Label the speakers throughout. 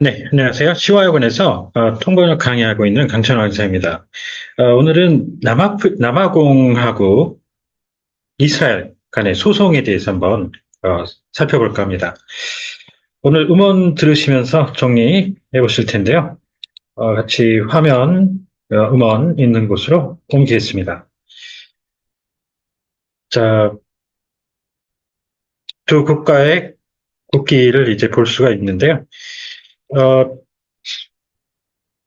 Speaker 1: 네, 안녕하세요. 시화학원에서 통번역 강의하고 있는 강찬호 강사입니다. 오늘은 남아공하고 이스라엘 간의 소송에 대해서 한번 살펴볼까 합니다. 오늘 음원 들으시면서 정리해 보실 텐데요. 같이 화면, 음원 있는 곳으로 옮기겠습니다. 자, 두 국가의 국기를 이제 볼 수가 있는데요. 어,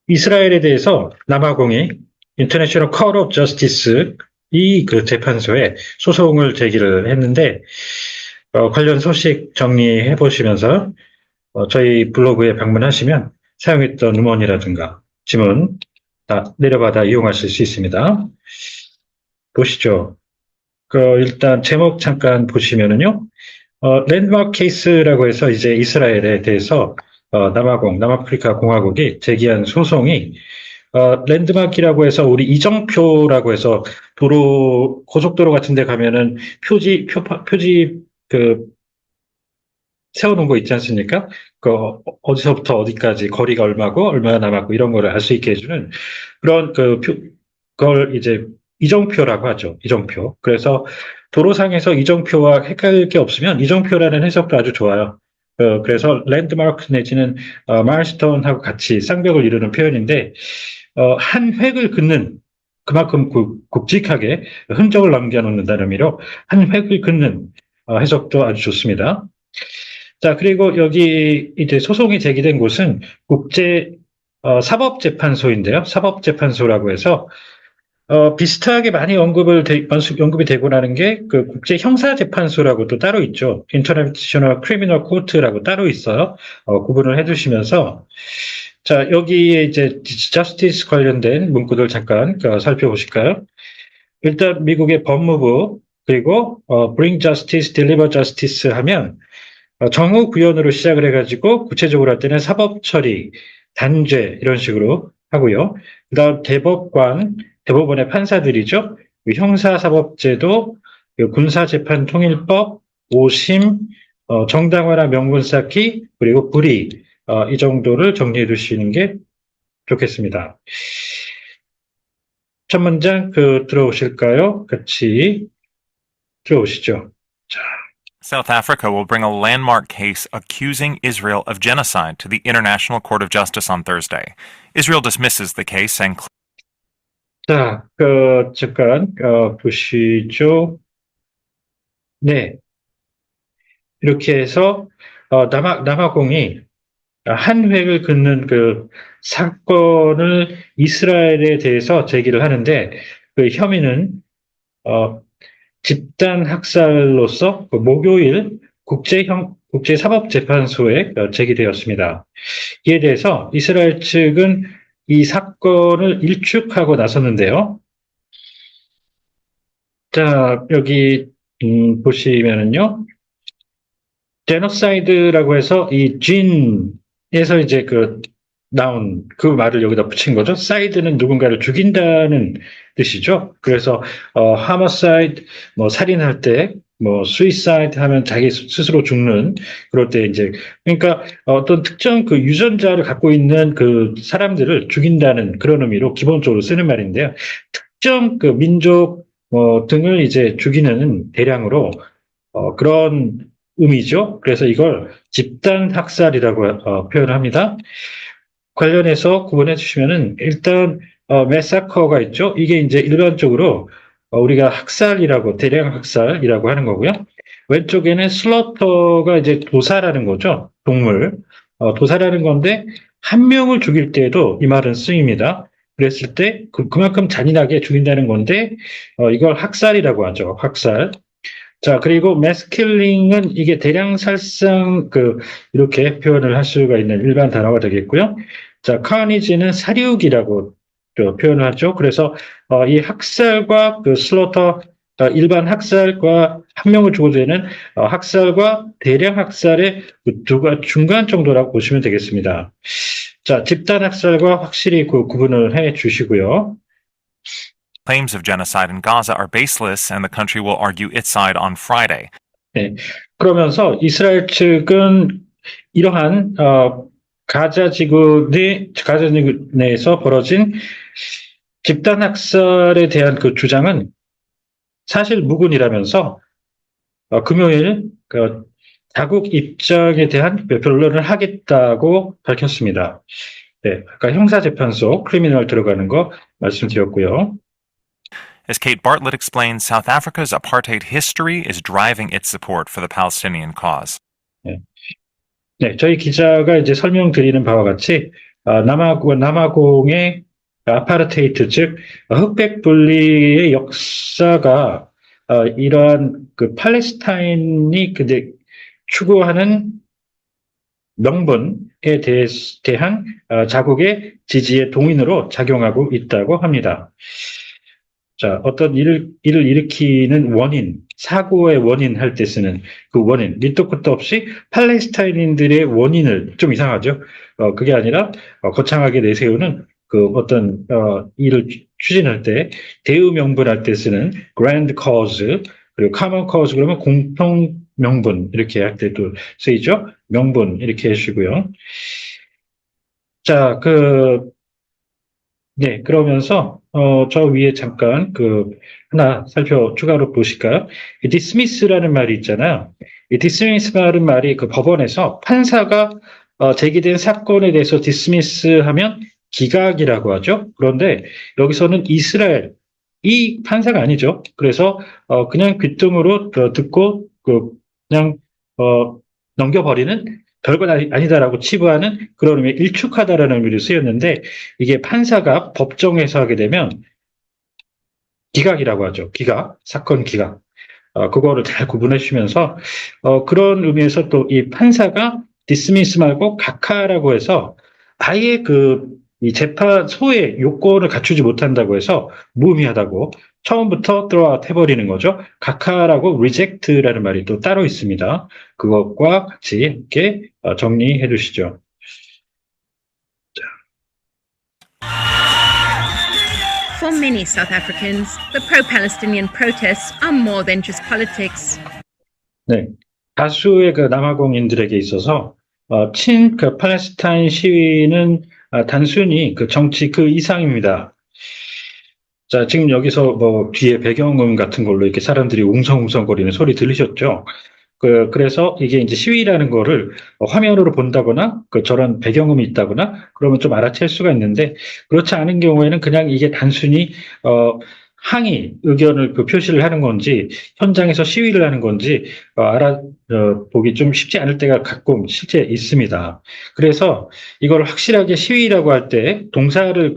Speaker 1: 이스라엘에 대해서 남아공이 인터내셔널 코트 오브 저스티스 이 그 재판소에 소송을 제기를 했는데 관련 소식 정리해 보시면서 저희 블로그에 방문하시면 사용했던 음원이라든가 지문 다 내려받아 이용하실 수 있습니다. 보시죠. 일단 제목 잠깐 보시면은요. 랜드마크 케이스라고 해서 이제 이스라엘에 대해서 남아프리카 공화국이 제기한 소송이 랜드마크라고 해서 우리 이정표라고 해서 고속도로 같은 데 가면은 표지 세워놓은 거 있지 않습니까? 어디서부터 어디까지 거리가 얼마고 얼마나 남았고 이런 거를 알 수 있게 해주는 그런 그걸 이제 이정표라고 하죠. 이정표. 그래서 도로상에서 이정표와 헷갈릴 게 없으면 이정표라는 해석도 아주 좋아요. 그래서 랜드마크 내지는 마일스톤하고 같이 쌍벽을 이루는 표현인데 한 획을 긋는 그만큼 굵직하게 흔적을 남겨놓는다는 의미로 한 획을 긋는 해석도 아주 좋습니다. 자, 그리고 여기 이제 소송이 제기된 곳은 국제 사법재판소인데요. 사법재판소라고 해서 비슷하게 많이 언급이 되고 나는 게 그 국제 형사재판소라고 또 따로 있죠. 인터내셔널 크리미널 코트라고 따로 있어요. 구분을 해두시면서 자, 여기에 이제 저스티스 관련된 문구들 잠깐 살펴보실까요? 일단 미국의 법무부 그리고 Bring Justice, Deliver Justice 하면 정후 구현으로 시작을 해가지고 구체적으로 할 때는 사법 처리, 단죄 이런 식으로 하고요. 그다음 대법원의 판사들이죠. 형사사법제도, 군사재판통일법, 오심, 정당화나 명분 쌓기 그리고 불이이 정도를 정리해 두시는 게 좋겠습니다. 첫 문장 들어오실까요? 같이 들어오시죠. 자.
Speaker 2: South Africa will bring a landmark case accusing Israel of genocide to the International Court of Justice on Thursday. Israel dismisses the case, saying.
Speaker 1: 자, 잠깐 보시죠. 네, 이렇게 해서 남아공이 한 획을 긋는 그 사건을 이스라엘에 대해서 제기를 하는데 그 혐의는 집단 학살로서 목요일 국제사법재판소에 제기되었습니다. 이에 대해서 이스라엘 측은 이 사건을 일축하고 나섰는데요. 자, 여기 보시면은요. 제노사이드라고 해서 이 진에서 이제 나온 그 말을 여기다 붙인 거죠. 사이드는 누군가를 죽인다는 뜻이죠. 그래서 하머사이드 살인할 때 수이사이드 하면 자기 스스로 죽는 그럴 때 이제 그러니까 어떤 특정 유전자를 갖고 있는 그 사람들을 죽인다는 그런 의미로 기본적으로 쓰는 말인데요. 특정 민족 등을 이제 죽이는 대량으로 그런 의미죠. 그래서 이걸 집단 학살이라고 표현을 합니다. 관련해서 구분해 주시면은 일단 매사커가 있죠. 이게 이제 일반적으로 우리가 대량 학살이라고 하는 거고요. 왼쪽에는 슬러터가 이제 도사라는 거죠. 동물. 도사라는 건데 한 명을 죽일 때에도 이 말은 쓰입니다. 그랬을 때 그만큼 잔인하게 죽인다는 건데 이걸 학살이라고 하죠. 학살. 자, 그리고 매스킬링은 이게 대량살상 이렇게 표현을 할 수가 있는 일반 단어가 되겠고요. 자, 카니지는 사륙이라고 표현을 하죠. 그래서 이 학살과 슬로터 일반 학살과 한 명을 죽어도 되는 학살과 대량 학살의 중간 정도라고 보시면 되겠습니다. 자, 집단 학살과 확실히 구분을 해 주시고요.
Speaker 2: Claims of genocide in Gaza are baseless, and the country will argue its side on Friday.
Speaker 1: 네, 그러면서 이스라엘 측은 이러한 가자 지구 내에서 벌어진 집단 학살에 대한 그 주장은 사실 무근이라면서 금요일 자국 입장에 대한 변론을 하겠다고 밝혔습니다. 네, 아까 형사재판소 크리미널 들어가는 거 말씀드렸고요.
Speaker 2: As Kate Bartlett explains, South Africa's apartheid history is driving its support for the Palestinian cause.
Speaker 1: 네, 네, 저희 기자가 이제 설명드리는 바와 같이 남아공의 아파르테이트 즉 흑백 분리의 역사가 이러한 그 팔레스타인이 근데 추구하는 명분에 대한 자국의 지지의 동인으로 작용하고 있다고 합니다. 자, 어떤 일을 일으키는 원인, 사고의 원인 할 때 쓰는 그 원인, 밑도 끝도 없이 팔레스타인인들의 원인을, 좀 이상하죠? 그게 아니라, 거창하게 내세우는 그 어떤, 일을 추진할 때, 대의명분할 때 쓰는 grand cause, 그리고 common cause 그러면 공통 명분, 이렇게 할 때도 쓰이죠? 명분, 이렇게 해주시고요. 자, 네, 그러면서, 저 위에 잠깐 하나 추가로 보실까요? 이 dismiss라는 말이 있잖아요. 이 dismiss라는 말이 그 법원에서 판사가 제기된 사건에 대해서 dismiss 하면 기각이라고 하죠. 그런데 여기서는 이스라엘, 이 판사가 아니죠. 그래서, 그냥 귓등으로 듣고, 그냥, 넘겨버리는 별건 아니다라고 치부하는 그런 의미의 일축하다라는 의미로 쓰였는데 이게 판사가 법정에서 하게 되면 기각이라고 하죠. 기각, 사건 기각. 그거를 잘 구분해 주시면서 그런 의미에서 또 이 판사가 디스미스 말고 각하라고 해서 아예 이 재판소의 요건을 갖추지 못한다고 해서 무의미하다고 처음부터 throw 해버리는 거죠. 각하라고 reject라는 말이 또 따로 있습니다. 그것과 같이 함께 정리해 주시죠.
Speaker 3: For many South Africans, the pro-Palestinian protests are more than just politics.
Speaker 1: 네, 다수의 그 남아공인들에게 있어서 그 팔레스타인 시위는 단순히 그 정치 그 이상입니다. 자, 지금 여기서 뭐 뒤에 배경음 같은 걸로 이렇게 사람들이 웅성웅성거리는 소리 들으셨죠? 그래서 이게 이제 시위라는 거를 화면으로 본다거나 저런 배경음이 있다거나 그러면 좀 알아챌 수가 있는데 그렇지 않은 경우에는 그냥 이게 단순히 항의 의견을 표시를 하는 건지 현장에서 시위를 하는 건지 보기 좀 쉽지 않을 때가 가끔 실제 있습니다. 그래서 이걸 확실하게 시위라고 할 때 동사를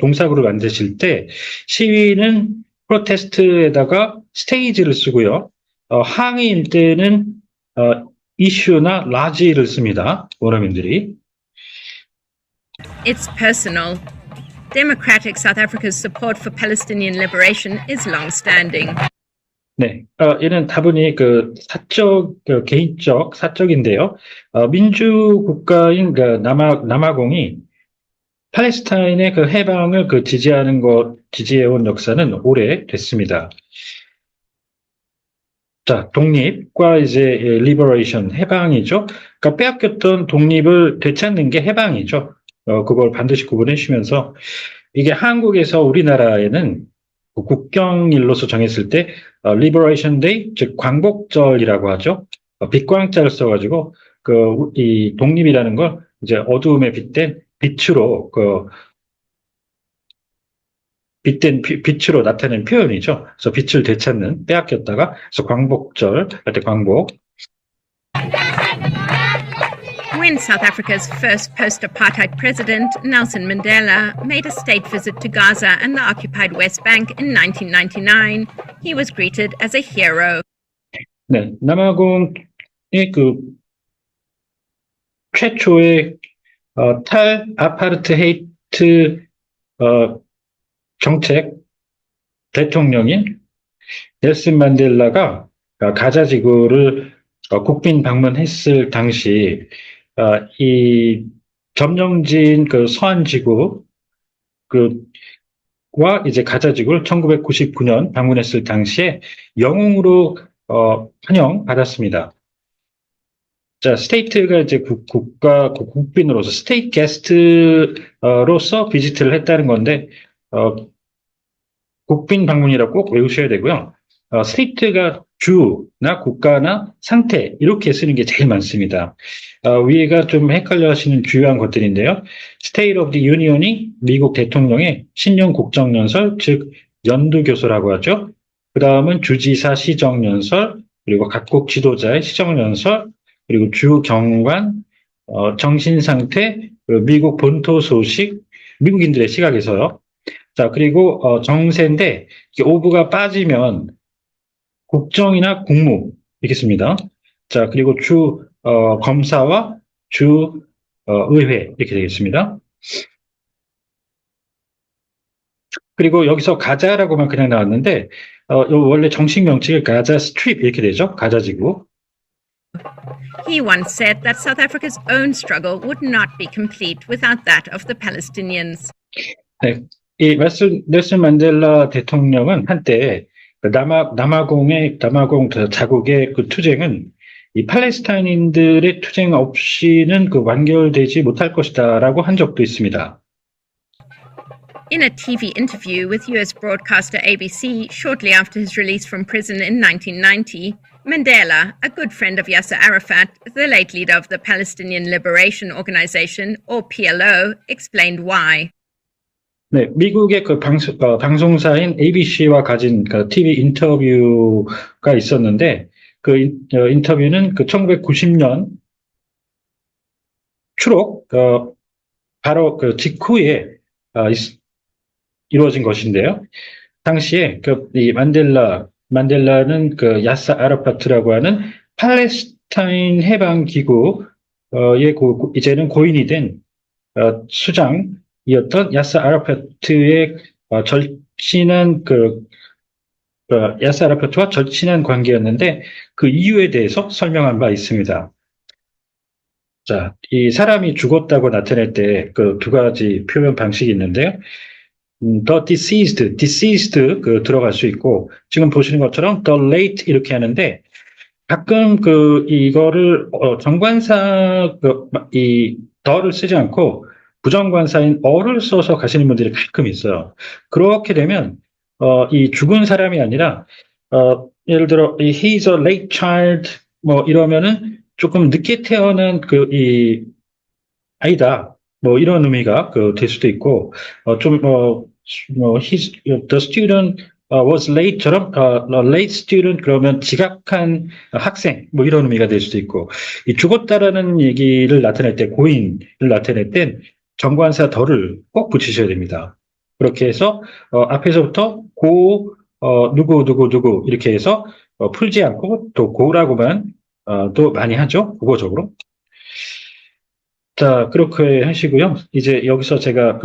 Speaker 1: 동사구를 만드실 때 시위는 프로테스트에다가 스테이지를 쓰고요. 항의일 때는 이슈나 라지를 씁니다. 원어민들이.
Speaker 3: It's personal. Democratic South Africa's support for Palestinian liberation is long-standing.
Speaker 1: 네, 얘는 다분히 개인적, 사적인데요. 민주 국가인 남아공이 팔레스타인의 해방을 지지해온 역사는 오래됐습니다. 자, 독립과 이제 리버레이션, 해방이죠. 그러니까 빼앗겼던 독립을 되찾는 게 해방이죠. 그걸 반드시 구분해 주시면서 이게 한국에서 우리나라에는 국경일로서 정했을 때 리버레이션 데이, 즉 광복절이라고 하죠. 빛광자를 써가지고 이 독립이라는 걸 이제 어두움에 빗댄 빛으로 빛으로 나타낸 표현이죠. 그래서 빛을 되찾는, 빼앗겼다가, 그래서 광복절, 할 때 광복.
Speaker 3: When South Africa's first post-apartheid president, Nelson Mandela, made a state visit to Gaza and the occupied West Bank in 1999, he was greeted as a hero.
Speaker 1: 네, 남아공의 최초의 탈아파르트헤이트 정책 대통령인 넬슨 만델라가 가자 지구를 국빈 방문했을 당시 이 점령진 서한 지구 와 이제 가자 지구를 1999년 방문했을 당시에 영웅으로 환영받았습니다. 자, 스테이트가 이제 국빈으로서, 스테이트 게스트로서 비지트를 했다는 건데, 국빈 방문이라고 꼭 외우셔야 되고요. 스테이트가 주나 국가나 상태, 이렇게 쓰는 게 제일 많습니다. 위에가 좀 헷갈려 하시는 주요한 것들인데요. State of the Union이 미국 대통령의 신년 국정연설, 즉, 연두교서라고 하죠. 그 다음은 주지사 시정연설, 그리고 각국 지도자의 시정연설, 그리고 주경관, 정신상태, 그리고 미국 본토 소식, 미국인들의 시각에서요. 자, 그리고 정세인데 오브가 빠지면 국정이나 국무 이렇게 씁니다. 자, 그리고 검사와 의회 이렇게 되겠습니다. 그리고 여기서 가자라고만 그냥 나왔는데 원래 정식 명칭이 가자 스트립 이렇게 되죠. 가자지구.
Speaker 3: He once said that South Africa's own struggle would not be complete without that of the Palestinians.
Speaker 1: 네, 이 넬슨 만델라 대통령은 한때 남아공 자국의 그 투쟁은 이 팔레스타인인들의 투쟁 없이는 그 완결되지 못할 것이다라고 한 적도 있습니다.
Speaker 3: In a TV interview with US broadcaster ABC shortly after his release from prison in 1990, Mandela, a good friend of Yasser Arafat, the late leader of the Palestinian Liberation Organization, or PLO, explained why.
Speaker 1: 네, 미국의 그 방송사인 ABC와 가진 그 TV 인터뷰가 있었는데, 그 인터뷰는 그 1990년 초록, 바로 그 직후에 이루어진 것인데요. 당시에 이 만델라는 그 야사 아라파트라고 하는 팔레스타인 해방 기구의 이제는 고인이 된 수장이었던 야사 아라파트의 절친한 야사 아라파트와 절친한 관계였는데 그 이유에 대해서 설명한 바 있습니다. 자, 이 사람이 죽었다고 나타낼 때 그 두 가지 표현 방식이 있는데요. the deceased 들어갈 수 있고, 지금 보시는 것처럼 the late 이렇게 하는데, 가끔 이거를, 정관사, the를 쓰지 않고, 부정관사인 어를 써서 가시는 분들이 가끔 있어요. 그렇게 되면, 이 죽은 사람이 아니라, 예를 들어, he's a late child, 이러면은 조금 늦게 태어난 아이다. 이런 의미가 될 수도 있고, the student was late처럼, late student 그러면 지각한 학생, 이런 의미가 될 수도 있고, 이 죽었다라는 얘기를 나타낼 때, 고인을 나타낼 땐 정관사 더를 꼭 붙이셔야 됩니다. 그렇게 해서, 앞에서부터 누구, 이렇게 해서, 풀지 않고, 또 고라고만, 또 많이 하죠. 국어적으로. 자, 그렇게 하시고요. 이제 여기서 제가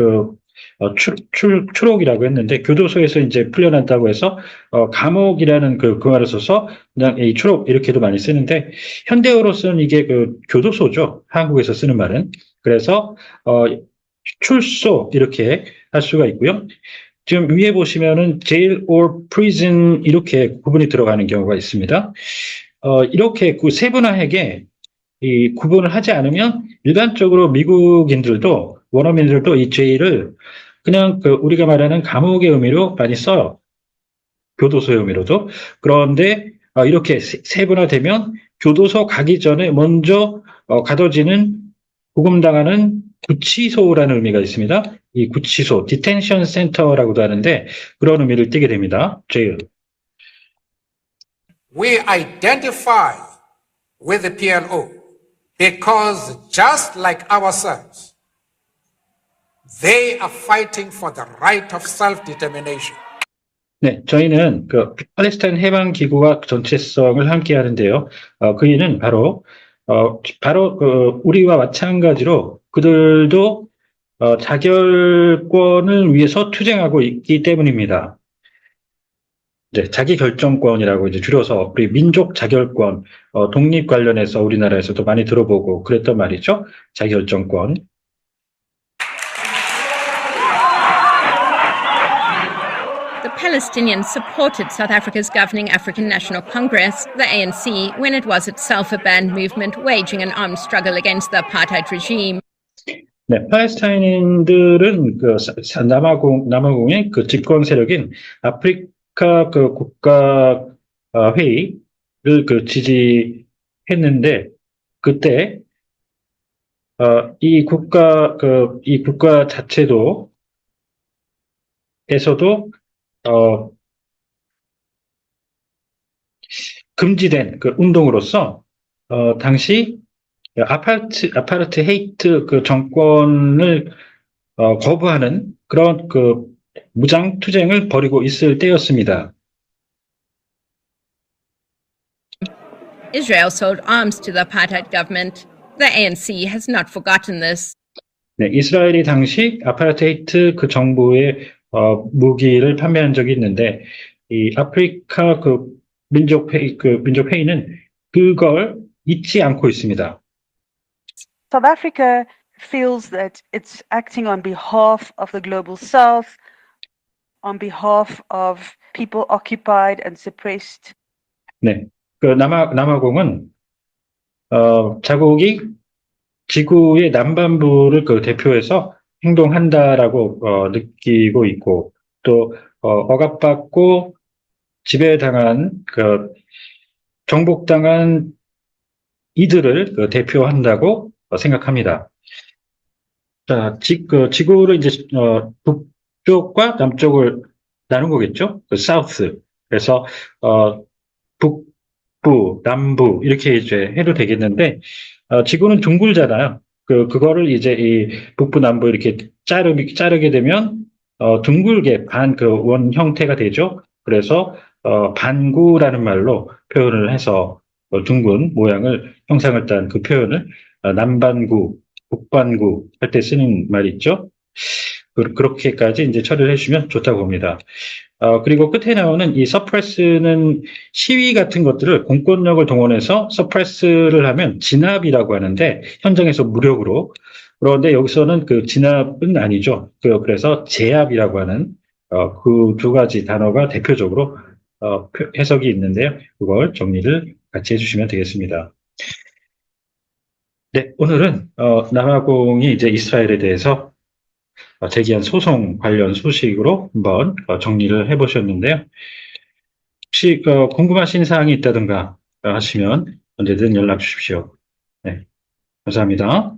Speaker 1: 추록이라고 했는데, 교도소에서 이제 풀려난다고 해서, 감옥이라는 그 말을 써서, 그냥 이 추록 이렇게도 많이 쓰는데, 현대어로서는 이게 교도소죠. 한국에서 쓰는 말은. 그래서, 출소 이렇게 할 수가 있고요. 지금 위에 보시면은 jail or prison 이렇게 구분이 들어가는 경우가 있습니다. 이렇게 세분화하게 이 구분을 하지 않으면 일반적으로 미국인들도 원어민들도 이 jail을 그냥 우리가 말하는 감옥의 의미로 많이 써요. 교도소의 의미로도. 그런데 이렇게 세분화되면 교도소 가기 전에 먼저 가둬지는 구금당하는 구치소라는 의미가 있습니다. 이 구치소, 디텐션 센터라고도 하는데 그런 의미를 띠게 됩니다. jail.
Speaker 4: We identify with the PLO because just like ourselves, they are fighting for the right of self-determination.
Speaker 1: 네, 저희는 팔레스타인 해방 기구와 전체성을 함께 하는데요. 그 이유는 바로 우리와 마찬가지로 그들도 자결권을 위해서 투쟁하고 있기 때문입니다. 네, 자기 결정권이라고 이제 줄여서 우리 민족 자결권, 독립 관련해서 우리나라에서도 많이 들어보고 그랬던 말이죠. 자기 결정권.
Speaker 3: The Palestinians supported South Africa's governing African National Congress, the ANC, when it was itself a banned movement waging an armed struggle against the apartheid regime.
Speaker 1: 네, 팔레스타인인들은 남아공의 그 집권 세력인 아프리카 그 국가 회의를 그 지지했는데 그때 이 국가 자체도 에서도 금지된 그 운동으로서 당시 아파르트헤이트 그 정권을 거부하는 그런 그 무장 투쟁을 벌이고 있을 때였습니다.
Speaker 3: Israel sold arms to the apartheid government. The ANC has not forgotten this.
Speaker 1: 네, 이스라엘이 당시 아파르트헤이트 그 정부의 무기를 판매한 적이 있는데 이 아프리카 그 민족회의는 그걸 잊지 않고 있습니다.
Speaker 5: South Africa feels that it's acting on behalf of the global south, on behalf of people occupied and suppressed.
Speaker 1: 네, 그 남아공은 자국이 지구의 남반부를 그 대표해서 행동한다라고 느끼고 있고 또 억압받고 지배당한 그 정복당한 이들을 그 대표한다고 생각합니다. 자, 지구를 이제 북쪽과 남쪽을 나눈 거겠죠? 그 사우스. 그래서 북부, 남부 이렇게 이제 해도 되겠는데 지구는 둥글잖아요. 그거를 이제 이 북부, 남부 이렇게 자르게 되면 둥글게 원 형태가 되죠. 그래서 반구라는 말로 표현을 해서 둥근 모양을 형상을 딴 그 표현을 남반구, 북반구 할 때 쓰는 말이 있죠. 그렇게까지 이제 처리를 해주시면 좋다고 봅니다. 그리고 끝에 나오는 이 서프레스는 시위 같은 것들을 공권력을 동원해서 서프레스를 하면 진압이라고 하는데 현장에서 무력으로 그런데 여기서는 그 진압은 아니죠. 그래서 제압이라고 하는 그 두 가지 단어가 대표적으로 해석이 있는데요. 그걸 정리를 같이 해주시면 되겠습니다. 네, 오늘은 남아공이 이제 이스라엘에 대해서 제기한 소송 관련 소식으로 한번 정리를 해보셨는데요. 혹시 궁금하신 사항이 있다든가 하시면 언제든 연락 주십시오. 네, 감사합니다.